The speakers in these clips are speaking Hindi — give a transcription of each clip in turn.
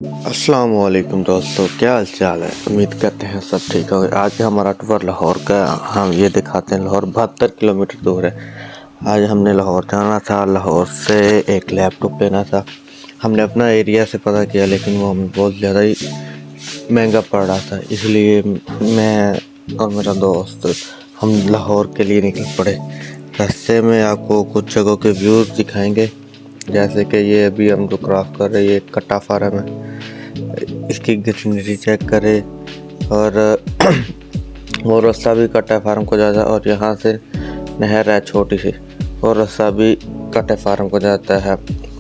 अस्सलाम वालेकुम दोस्तों, क्या हाल चाल है। उम्मीद करते हैं सब ठीक होगा। आज हमारा टूर लाहौर का, हम ये दिखाते हैं। लाहौर 72 किलोमीटर दूर है। आज हमने लाहौर जाना था। लाहौर से एक लैपटॉप लेना था। हमने अपना एरिया से पता किया, लेकिन वो हमें बहुत ज़्यादा ही महंगा पड़ रहा था। इसलिए मैं और मेरा दोस्त हम लाहौर के लिए निकल पड़े। रास्ते में आपको कुछ जगहों के व्यूज़ दिखाएंगे, जैसे कि ये अभी हम जो क्रॉस कर रहे हैं, ये कट्टा फार्म है। इसकी ग्रीनरी चेक करें। और वो रास्ता भी कट्टा फार्म को जाता है, और यहाँ से नहर है छोटी सी, और रास्ता भी कट्टा फार्म को जाता है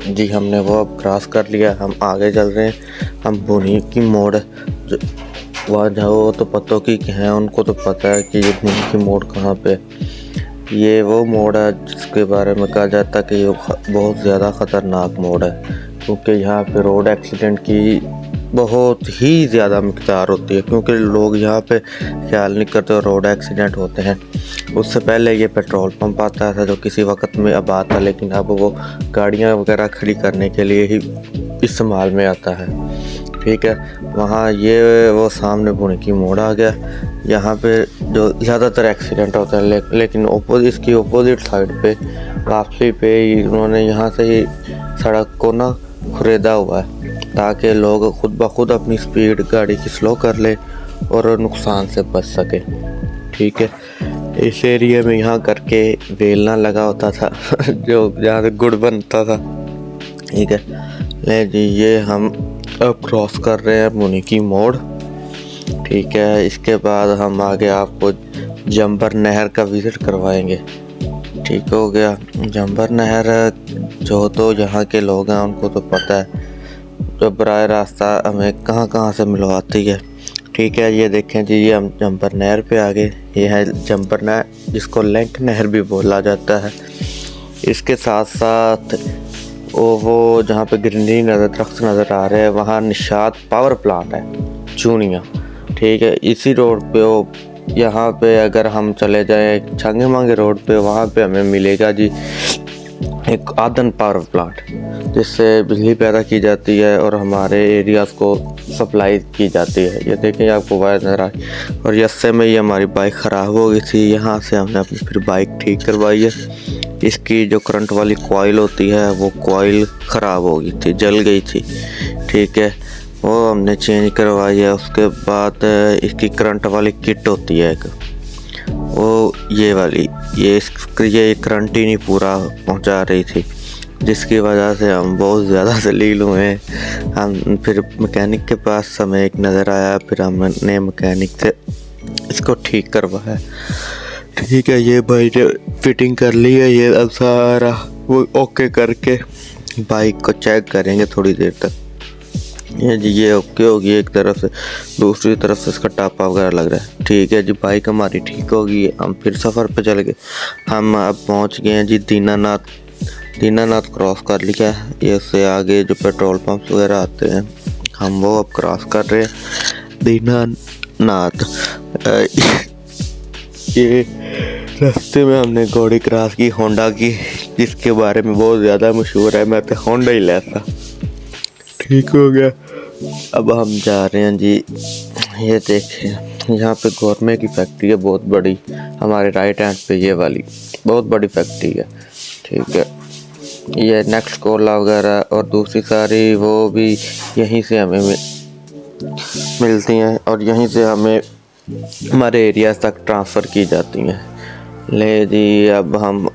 जी। हमने वो अब क्रॉस कर लिया। हम आगे चल रहे हैं। हम बुनी की मोड़ वहाँ जाओ तो पतों की हैं, उनको तो पता है कि ये बुनी की मोड़ कहाँ पे। ये वो मोड़ है जिसके बारे में कहा जाता है कि ये बहुत ज़्यादा ख़तरनाक मोड़ है, क्योंकि यहाँ पे रोड एक्सीडेंट की बहुत ही ज़्यादा मिक़दार होती है। क्योंकि लोग यहाँ पे ख्याल नहीं करते और रोड एक्सीडेंट होते हैं। उससे पहले ये पेट्रोल पंप आता था जो किसी वक्त में आबाद था, लेकिन अब वो गाड़ियाँ वगैरह खड़ी करने के लिए ही इस्तेमाल में आता है। ठीक है, वहाँ ये वो सामने बुनी की मोड़ आ गया। यहाँ पे जो ज़्यादातर एक्सीडेंट होता है, लेकिन इसकी अपोजिट साइड पे वापसी पे उन्होंने यहाँ से ही सड़क को ना खुरेदा हुआ है, ताकि लोग खुद ब खुद अपनी स्पीड गाड़ी की स्लो कर ले और नुकसान से बच सके। ठीक है, इस एरिया में यहाँ करके बेलना लगा होता था जो जहाँ से गुड़ बनता था। ठीक है, ले जी, ये हम अब क्रॉस कर रहे हैं बुनी की मोड़। ठीक है, इसके बाद हम आगे आपको जंबर नहर का विज़िट करवाएंगे। ठीक हो गया। जंबर नहर जो तो यहाँ के लोग हैं उनको तो पता है, जो बराह रास्ता हमें कहाँ कहाँ से मिलवाती है। ठीक है, ये देखें जी, ये हम जंबर नहर पे आ गए। ये है जंबर नहर, जिसको लेंक नहर भी बोला जाता है। इसके साथ साथ वो जहाँ पे ग्रीनरी दरख्त नज़र आ रहे हैं, वहाँ निशात पावर प्लांट है, चूनिया। ठीक है, इसी रोड पे वो यहाँ पे अगर हम चले जाएँ छांगे मांगे रोड पे, वहाँ पे हमें मिलेगा जी एक आदन पावर प्लांट, जिससे बिजली पैदा की जाती है और हमारे एरियाज़ को सप्लाई की जाती है। ये देखें, आपको वायर नज़र आ रही है। और यस्से में ये हमारी बाइक ख़राब हो गई थी, यहाँ से हमने अपनी फिर बाइक ठीक करवाई है। इसकी जो करंट वाली कॉइल होती है, वो कॉइल ख़राब हो गई थी, जल गई थी। ठीक है, वो हमने चेंज करवाई है। उसके बाद इसकी करंट वाली किट होती है एक, वो ये वाली, ये करंट ही नहीं पूरा पहुंचा रही थी, जिसकी वजह से हम बहुत ज़्यादा जलील हुए हैं। हम फिर मैकेनिक के पास हमें एक नज़र आया, फिर हमने मैकेनिक से इसको ठीक करवाया। ठीक है, ये भाई ने फिटिंग कर ली है। ये अब सारा वो ओके करके बाइक को चेक करेंगे थोड़ी देर तक। ये जी, ये ओके होगी एक तरफ से, दूसरी तरफ से इसका टापा वगैरह लग रहा है। ठीक है जी, बाइक हमारी ठीक होगी। हम फिर सफ़र पे चल गए। हम अब पहुंच गए हैं जी दीनानाथ क्रॉस कर लिया है। ये उससे आगे जो पेट्रोल पंप वगैरह आते हैं, हम वो अब क्रॉस कर रहे हैं दीनानाथ। ये रास्ते में हमने गाड़ी क्रॉस की होंडा की, जिसके बारे में बहुत ज़्यादा मशहूर है। मैं तो होंडा ही लेता। ठीक हो गया। अब हम जा रहे हैं जी, ये देखें, यहाँ पे गवर्नमेंट की फैक्ट्री है बहुत बड़ी। हमारे राइट हैंड पे ये वाली बहुत बड़ी फैक्ट्री है। ठीक है, ये नेक्स्ट कोला वगैरह और दूसरी सारी वो भी यहीं से हमें मिलती हैं, और यहीं से हमें हमारे एरिया तक ट्रांसफ़र की जाती हैं। ले जी, अब हम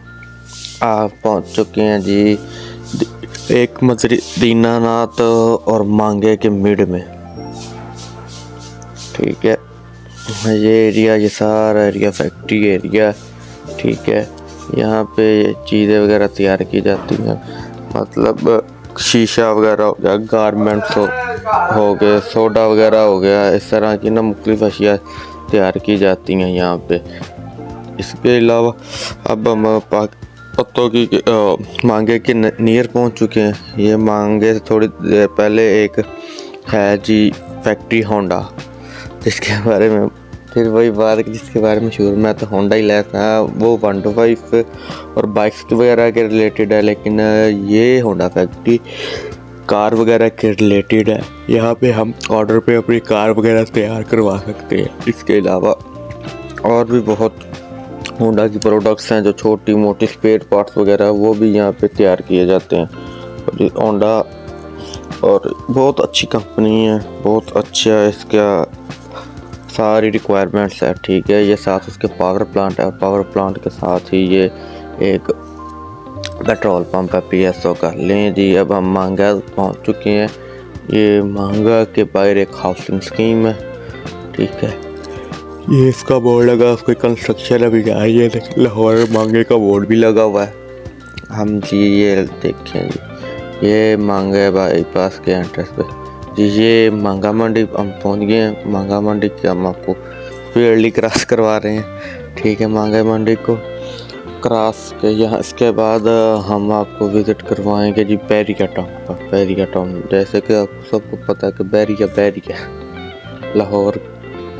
पहुँच चुके हैं जी एक दीनानाथ और मांगे के मिड में। ठीक है, ये एरिया, ये सारा एरिया फैक्ट्री एरिया। ठीक है, यहाँ पे चीज़ें वगैरह तैयार की जाती हैं, मतलब शीशा वगैरह हो गया, गारमेंट्स हो गए, सोडा वगैरह हो गया, इस तरह की ना मुख्तलिफ अशिया तैयार की जाती हैं यहाँ पे। इसके अलावा अब हम पत्तों की मांगे के नियर पहुँच चुके हैं। ये मांगे से थोड़ी देर पहले एक है जी फैक्ट्री होंडा, जिसके बारे में फिर वही बात जिसके बारे में शुरू में तो होंडा ही लेता है। वो 125 और बाइक्स वगैरह के रिलेटेड है, लेकिन ये होंडा फैक्ट्री कार वगैरह के रिलेटेड है। यहाँ पे हम ऑर्डर पे अपनी कार वगैरह तैयार करवा सकते हैं। इसके अलावा और भी बहुत होंडा की प्रोडक्ट्स हैं जो छोटी मोटी स्पेयर पार्ट्स वगैरह वो भी यहाँ पे तैयार किए जाते हैं। और ये होंडा और बहुत अच्छी कंपनी है, बहुत अच्छा है, इसका सारी रिक्वायरमेंट्स है। ठीक है, ये साथ उसके पावर प्लांट है और पावर प्लांट के साथ ही ये एक पेट्रोल पंप है PSO का। लें जी, अब हम मांगा पहुँच चुके हैं। ये मांगा के बाहर एक हाउसिंग स्कीम है। ठीक है, ये इसका बोर्ड लगा, उसकी कंस्ट्रक्शन अभी जा रही है। लाहौर मांगे का बोर्ड भी लगा हुआ है। हम जी ये देखें जी, ये मांगा बाईपास के एंट्रेंस पे जी, ये मांगा मंडी हम पहुंच गए हैं। मांगा मंडी के हम आपको स्पीडली क्रॉस करवा रहे हैं। ठीक है, मांगा मंडी को क्रॉस के यहाँ इसके बाद हम आपको विज़िट करवाएंगे जी बैरिया टाउन का। बैरिया टाउन जैसे कि आपको सबको पता है कि बैरिया लाहौर,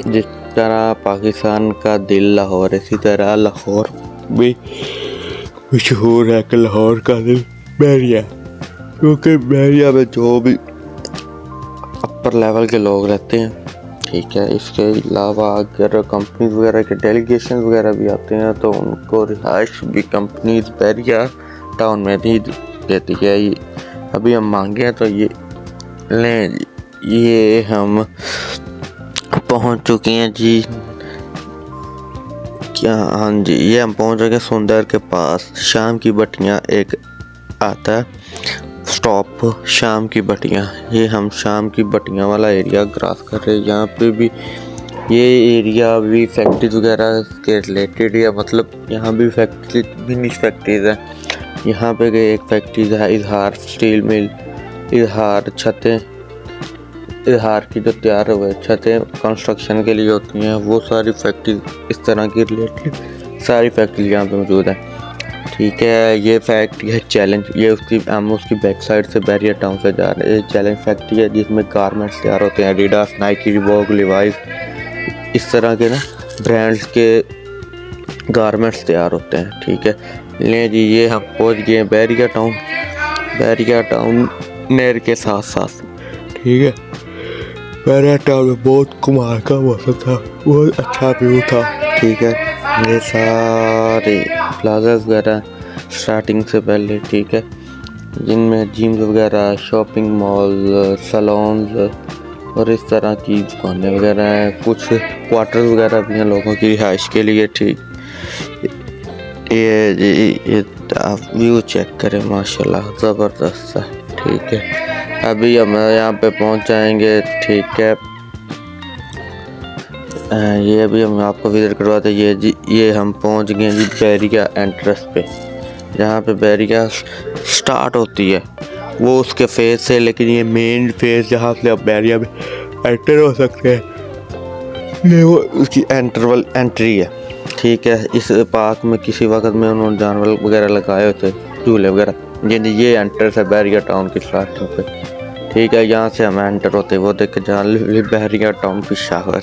जिस तरह पाकिस्तान का दिल लाहौर, इसी तरह लाहौर भी मशहूर है कि लाहौर का दिल बैरिया, क्योंकि बैरिया में जो भी अपर लेवल के लोग रहते हैं। ठीक है, इसके अलावा अगर कंपनीज वगैरह के डेलीगेशन वगैरह भी आते हैं तो उनको रिहाइश भी कंपनीज बैरिया टाउन में ही देती है। अभी हम मांगे हैं तो ये लें, ये हम पहुंच चुके हैं जी। क्या, हाँ जी, ये हम पहुंच चुके हैं सुंदर के पास। शाम की बटियां एक आता है स्टॉप, शाम की बटियां। ये हम शाम की बटियां वाला एरिया क्रॉस कर रहे हैं। यहाँ पे भी ये एरिया भी फैक्ट्रीज वगैरह के रिलेटेड है, मतलब यहाँ भी फैक्ट्रीज है। यहाँ पे एक फैक्ट्रीज है इजहार स्टील मिल, इजहार छतें, इजहार की जो तैयार हुए छतें कंस्ट्रक्शन के लिए होती हैं, वो सारी फैक्ट्री इस तरह की रिलेटेड सारी फैक्ट्री यहाँ पे मौजूद है। ठीक है, ये फैक्ट्री है चैलेंज। ये हम उसकी बैक साइड से बैरिया टाउन से जा रहे हैं। ये चैलेंज फैक्ट्री है जिसमें गारमेंट्स तैयार होते हैं, एडिडास, नाइकी, रिबॉक, लिवाइस, इस तरह के ना ब्रांड्स के गारमेंट्स तैयार होते हैं। ठीक है, ले जी, ये हम पहुँच गए हैं बैरिया टाउन नहर के साथ साथ। ठीक है, बैरिया टाउन में बहुत कमाल का मौसम था, बहुत अच्छा व्यू था। ठीक है, ये सारे प्लाजा वगैरह स्टार्टिंग से पहले, ठीक है, जिनमें जिम्स वगैरह, शॉपिंग मॉल, सैलून्स और इस तरह की दुकानें वगैरह हैं। कुछ क्वार्टर्स वगैरह भी हैं लोगों की रिहाइश के लिए। ठीक, ये आप व्यू चेक करें, माशाल्लाह ज़बरदस्त है। ठीक है, अभी हम यहाँ पे पहुँच जाएंगे। ठीक है, ये अभी हम आपको विजिट करवाते हैं। ये जी, ये हम पहुँच गए जी बैरिया एंट्रेंस पे, जहाँ पे बैरिया स्टार्ट होती है वो उसके फेस से, लेकिन ये मेन फेस जहाँ से आप बैरिया में एंटर हो सकते हैं, ये वो उसकी एंट्री है। ठीक है, इस पार्क में किसी वक्त में उन्होंने जानवर वगैरह लगाए होते, झूले वगैरह। ये एंट्रेंस है बैरिया टाउन की स्टार्टिंग पे। ठीक है, यहाँ से हम एंटर होते वो देख के जान ली बैरिया टाउन पेशावर,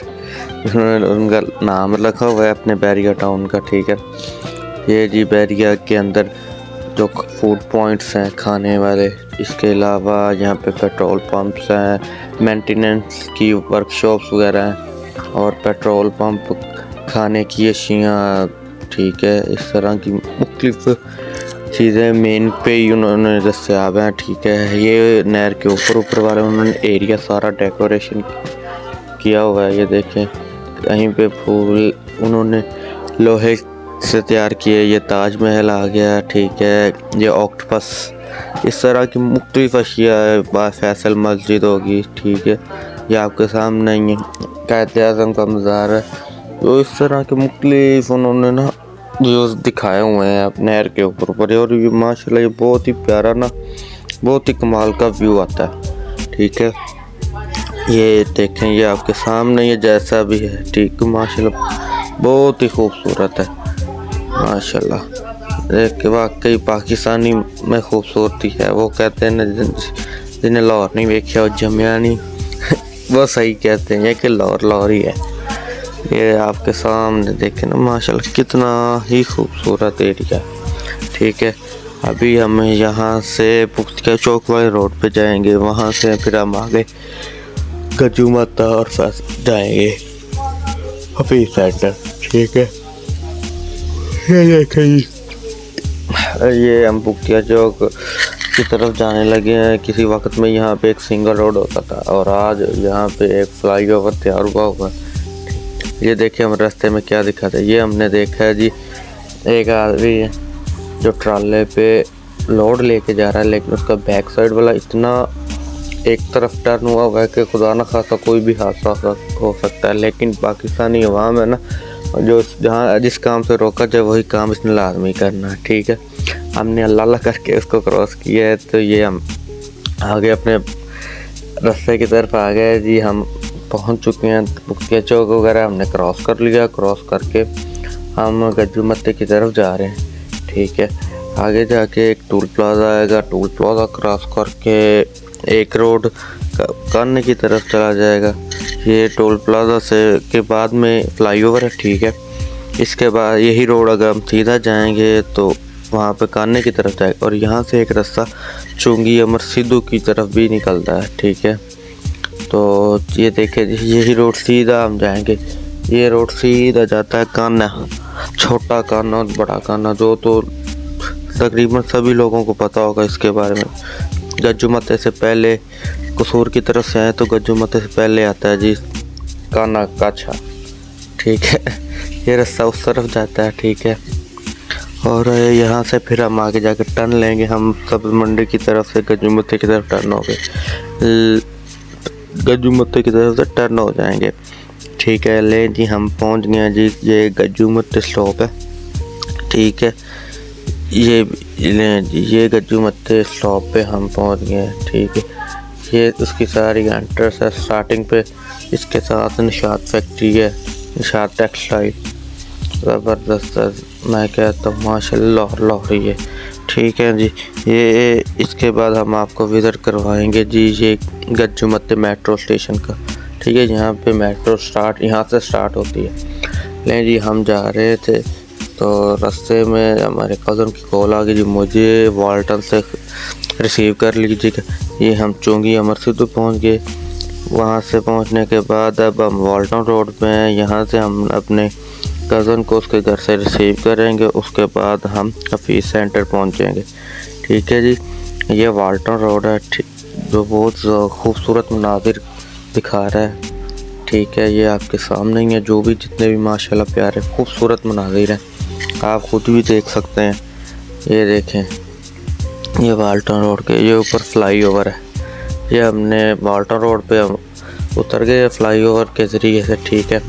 उन्होंने उनका नाम रखा हुआ है अपने बैरिया टाउन का। ठीक है, ये जी बैरिया के अंदर जो फूड पॉइंट्स हैं खाने वाले, इसके अलावा यहाँ पे पेट्रोल पंप्स हैं, मेंटेनेंस की वर्कशॉप्स वगैरह हैं और पेट्रोल पंप, खाने की अशियाँ। ठीक है, इस तरह की मुख्तलिफ चीज़ें मेन पे ही उन्होंने दस्तियाब हैं। ठीक है, ये नहर के ऊपर वाले उन्होंने एरिया सारा डेकोरेशन किया हुआ है। ये देखें, कहीं पे फूल उन्होंने लोहे से तैयार किए, ये ताजमहल आ गया। ठीक है, ये ऑक्टोपस, इस तरह की मुख्तलिफ अशिया है। फैसल मस्जिद होगी। ठीक है, ये आपके सामने ही कायद-ए-आज़म का मज़ार है। तो इस तरह के मुख्तलिफ उन्होंने ना व्यूज़ दिखाए हुए हैं अपने नहर के ऊपर और ये माशाल्लाह ये बहुत ही प्यारा ना, बहुत ही कमाल का व्यू आता है। ठीक है, ये देखें, ये आपके सामने ये जैसा भी है। ठीक है, माशाल्लाह बहुत ही खूबसूरत है माशाल्लाह। देख के वाकई पाकिस्तानी में खूबसूरती है। वो कहते हैं ना, जिन्हें लाहौर नहीं देखा और जमिया नहीं वो सही कहते हैं कि लाहौर ही है। ये आपके सामने देखें ना, माशाल्लाह कितना ही खूबसूरत एरिया। ठीक है, अभी हम यहाँ से पुख्तिया चौक वाले रोड पे जाएंगे, वहाँ से फिर हम आगे गज्जू माता और जाएंगे हफीज सेंटर। ठीक है, ये देखें, ये हम पुख्तिया चौक की तरफ जाने लगे हैं। किसी वक्त में यहाँ पे एक सिंगल रोड होता था और आज यहाँ पे एक फ्लाईओवर तैयार हुआ है। ये देखिए हम रास्ते में क्या दिखाते हैं। ये हमने देखा है जी, एक आदमी है जो ट्राले पे लोड लेके जा रहा है, लेकिन उसका बैक साइड वाला इतना एक तरफ टर्न हुआ है कि खुदा न खासा कोई भी हादसा हो सकता है। लेकिन पाकिस्तानी अवाम है ना, जो जहाँ जिस काम से रोका जाए वही काम इसने लाजमी करना है। ठीक है, हमने अल्लाह करके उसको क्रॉस किया है, तो ये हम आगे अपने रास्ते की तरफ आ गए जी। हम पहुंच चुके हैं, पुख्तिया चौक वगैरह हमने क्रॉस कर लिया। क्रॉस करके हम गज्जू मत्ते की तरफ जा रहे हैं। ठीक है, आगे जाके एक टोल प्लाजा आएगा, टोल प्लाजा क्रॉस करके एक रोड कान्ने की तरफ चला जाएगा। ये टोल प्लाजा से के बाद में फ्लाईओवर है। ठीक है, इसके बाद यही रोड अगर हम सीधा जाएंगे तो वहाँ पे कान्ने की तरफ जाएगा, और यहाँ से एक रास्ता चुंगी अमर सिद्धू की तरफ भी निकलता है। ठीक है, तो ये देखे यही रोड सीधा हम जाएंगे। ये रोड सीधा जाता है कान्ना, छोटा कान्ना और बड़ा कान्ना, जो तो तकरीबन सभी लोगों को पता होगा इसके बारे में। गज्जू मत्ते से पहले कसूर की तरफ से आए तो गज्जू मत्ते से पहले आता है जी कान्ना काछा। ठीक है, ये रास्ता उस तरफ जाता है। ठीक है, और यहाँ से फिर हम आगे जाकर टर्न लेंगे। हम सब्ज़ मंडी की तरफ से गज्जू मत्ते की तरफ टर्न हो गए, गज्जू मत्ते की तरफ से टर्न हो जाएंगे। ठीक है, ले जी हम पहुँच गए जी, ये गज्जू मत्ते स्टॉप है। ठीक है, ये गज्जू मत्ते स्टॉप पे हम पहुँच गए। ठीक है, ये उसकी सारी एंट्रेंस है। स्टार्टिंग पे इसके साथ निशात फैक्ट्री है, निशात टेक्सटाइल, ज़बरदस्त, मैं कहता हूँ माशाल्लाह लाहौरी है। ठीक है जी, ये इसके बाद हम आपको विज़िट करवाएंगे जी ये गज्जू मत्ते मेट्रो स्टेशन का। ठीक है, यहाँ पे मेट्रो यहाँ से स्टार्ट होती है। लें जी, हम जा रहे थे तो रास्ते में हमारे कज़न की कॉल आ गई जी, मुझे वाल्टन से रिसीव कर लीजिएगा। ये हम चुंगी अमर सिद्धू पहुँच गए। वहाँ से पहुँचने के बाद अब हम वाल्टन रोड पे हैं। यहाँ से हम अपने कज़न को उसके घर से रिसीव करेंगे, उसके बाद हम हफीज सेंटर पहुँचेंगे। ठीक है जी, ये वाल्टन रोड है जो बहुत खूबसूरत मनाजिर दिखा रहा है। ठीक है, ये आपके सामने ही है, जो भी जितने भी माशाल्लाह प्यारे खूबसूरत मनाजिर हैं, आप खुद भी देख सकते हैं। ये देखें, ये वाल्टन रोड के ये ऊपर फ्लाईओवर है। ये हमने वाल्टन रोड पे हम उतर गए फ्लाईओवर के ज़रिए से। ठीक है,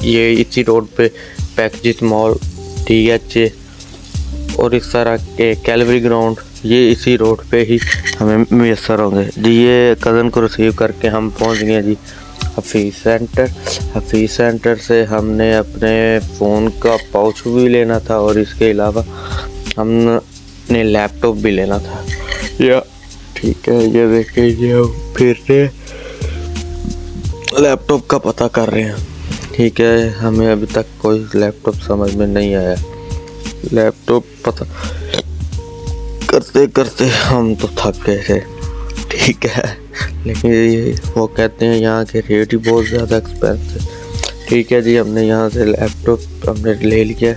ये इसी रोड पे पैकेजिस मॉल, DH और इस तरह के कैलवरी ग्राउंड, ये इसी रोड पे ही हमें मैसर होंगे जी। ये कज़न को रिसीव करके हम पहुंच गए जी हफीज सेंटर। हफीज सेंटर से हमने अपने फ़ोन का पाउच भी लेना था और इसके अलावा हमने लैपटॉप भी लेना था। या ठीक है, ये देखिए ये फिर से लैपटॉप का पता कर रहे हैं। ठीक है, हमें अभी तक कोई लैपटॉप समझ में नहीं आया। लैपटॉप पता करते करते हम तो थक गए थे। ठीक है, लेकिन ये वो कहते हैं यहाँ के रेट ही बहुत ज़्यादा एक्सपेंसिव। ठीक है जी, हमने यहाँ से लैपटॉप हमने ले लिया।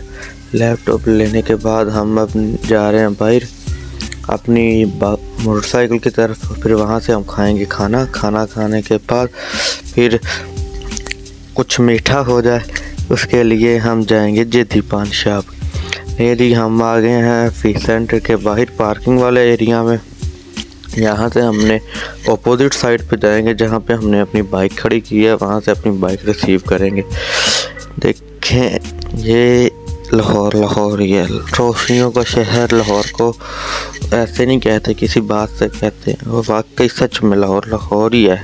लैपटॉप लेने के बाद हम अब जा रहे हैं बाहर अपनी मोटरसाइकिल की तरफ। फिर वहाँ से हम खाएंगे खाना खाने के बाद फिर कुछ मीठा हो जाए, उसके लिए हम जाएंगे जेदी पान शॉप। यदि हम आ गए हैं हफीज सेंटर के बाहर पार्किंग वाले एरिया में। यहाँ से हमने अपोजिट साइड पे जाएंगे जहाँ पे हमने अपनी बाइक खड़ी की है, वहाँ से अपनी बाइक रिसीव करेंगे। देखें, ये लाहौर ये रोशनियों का शहर। लाहौर को ऐसे नहीं कहते, किसी बात से कहते हैं, वो वाकई सच में लाहौर ही है।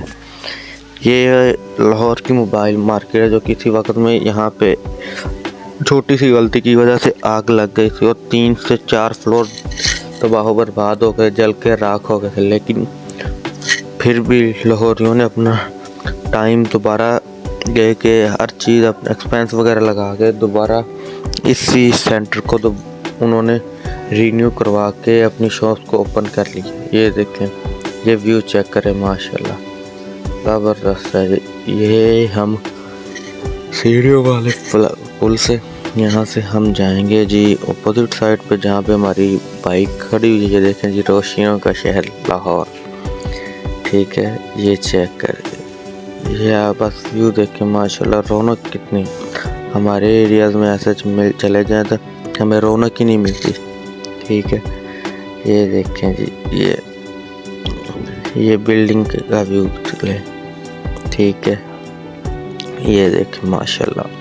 ये लाहौर की मोबाइल मार्केट है, जो किसी वक्त में यहाँ पे छोटी सी गलती की वजह से आग लग गई थी और 3 से 4 फ्लोर तबाह बर्बाद हो गए, जल के राख हो गए थे। लेकिन फिर भी लाहौरियों ने अपना टाइम दोबारा गए कि हर चीज़ अपना एक्सपेंस वगैरह लगा के दोबारा इसी सेंटर को तो उन्होंने रीन्यू करवा के अपनी शॉप को ओपन कर ली। ये देखें, ये व्यू चेक करें, माशाल्लाह ज़बरदस्त है। ये हम सीढ़ियों वाले पुल से यहाँ से हम जाएंगे जी अपोजिट साइड पे, जहाँ पे हमारी बाइक खड़ी हुई है। ये देखें जी, रोशनियों का शहर लाहौर। ठीक है, ये चेक करके ये आप बस व्यू देखें, माशाल्लाह रौनक कितनी। हमारे एरियाज़ में ऐसे चले जाए तो हमें रौनक ही नहीं मिलती। ठीक है, ये देखें जी, ये बिल्डिंग का व्यू चले। ठीक है, ये देखें माशाल्लाह।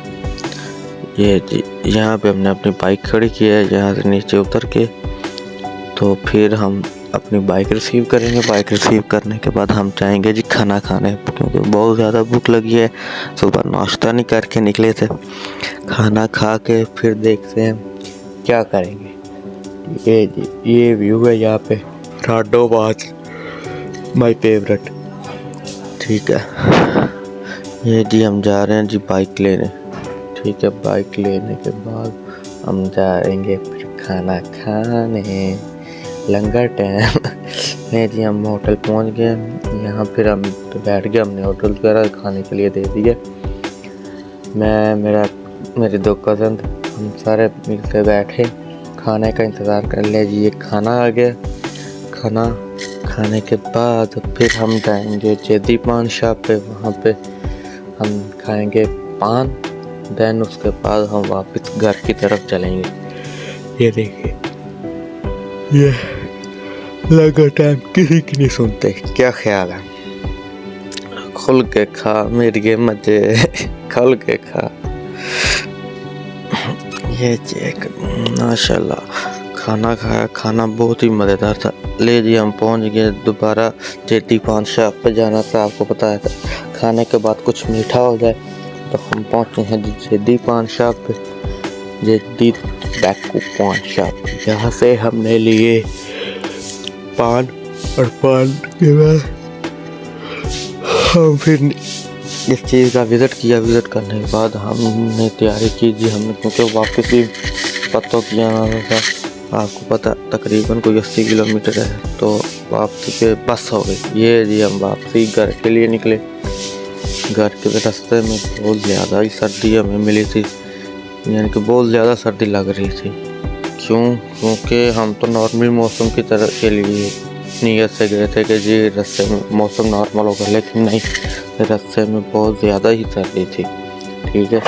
ये जी, यहाँ पे हमने अपनी बाइक खड़ी की है। यहाँ से नीचे उतर के तो फिर हम अपनी बाइक रिसीव करेंगे। बाइक रिसीव करने के बाद हम जाएंगे जी खाना खाने, क्योंकि बहुत ज़्यादा भूख लगी है। सुबह नाश्ता नहीं करके निकले थे। खाना खा के फिर देखते हैं क्या करेंगे। ये जी, ये व्यू है यहाँ पे राडोबाज, माय फेवरेट। ठीक है, ये जी हम जा रहे हैं जी बाइक लेने। ठीक है, बाइक लेने के बाद हम जाएंगे फिर खाना खाने, लंगर टाइम। नहीं जी, हम होटल पहुंच गए। यहाँ फिर हम तो बैठ गए, हमने होटल वगैरह खाने के लिए दे दिए। मेरे 2 कज़न, हम सारे मिलकर बैठे, खाने का इंतज़ार कर लिया जी। ये खाना आ गया। खाना खाने के बाद फिर हम जाएंगे जैदी पान शॉप पे, वहाँ पे हम खाएंगे पान। देन उसके बाद हम वापस घर की तरफ चलेंगे। ये देखिए, ये लगा टाइम किसी की नहीं सुनते। क्या ख्याल है? खुल के खा मेरे मजे, खुल के खा। ये चेक, माशाल्लाह खाना खाया, खाना बहुत ही मज़ेदार था। ले जी, हम पहुंच गए दोबारा जैदी पान शॉप पे जाना था। आपको पता है खाने के बाद कुछ मीठा हो जाए, तो हम पहुंचे हैं जैदी पान शॉप पे, जैदी बैकू पान शॉप। यहाँ से हमने लिए पान, और पान के बाद हम फिर इस चीज़ का विज़िट किया। विज़िट करने के बाद हमने तैयारी की जी, हमने क्योंकि वापस भी पत्तों की जाना था। आपको पता तकरीबन कोई 80 किलोमीटर है, तो वापसी पे बस हो गई। ये जी, हम वापसी घर के लिए निकले। घर के रास्ते में बहुत ज़्यादा ही सर्दी हमें मिली थी, यानी कि बहुत ज़्यादा सर्दी लग रही थी। क्योंकि हम तो नॉर्मल मौसम की तरह के लिए नीयत से गए थे कि जी रास्ते में मौसम नॉर्मल होगा, लेकिन नहीं, रास्ते में बहुत ज़्यादा ही सर्दी थी। ठीक है,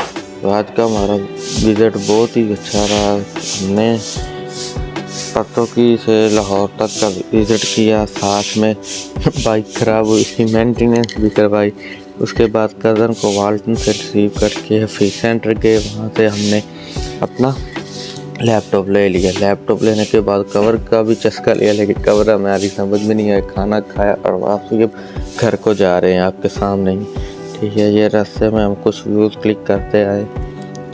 तो आज का हमारा विज़िट बहुत ही अच्छा रहा। हमने पत्तोकी से लाहौर तक का विज़िट किया, साथ में बाइक ख़राब हुई थी, मेंटेनेंस भी करवाई। उसके बाद कज़न को वाल्टन से रिसीव करके फिर सेंटर गए। वहाँ से हमने अपना लैपटॉप ले लिया। लैपटॉप लेने के बाद कवर का भी चस्का लिया, लेकिन कवर हमारी समझ में नहीं आया। खाना खाया और वापस घर को जा रहे हैं आपके सामने ही। ठीक है, ये रास्ते में हम कुछ व्यूज़ क्लिक करते आए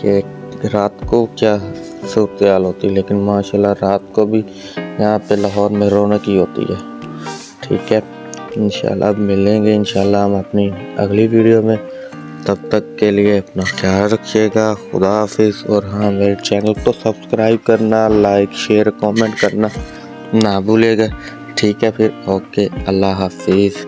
कि रात को क्या सूरत हाल होती, लेकिन माशाल्लाह रात को भी यहाँ पे लाहौर में रौनक ही होती है। ठीक है, इंशाल्लाह अब मिलेंगे इंशाल्लाह हम अपनी अगली वीडियो में। तब तक के लिए अपना ख्याल रखिएगा। खुदा हाफिज़। और हाँ, मेरे चैनल को सब्सक्राइब करना, लाइक शेयर कमेंट करना ना भूलिएगा। ठीक है, फिर ओके, अल्लाह हाफिज़।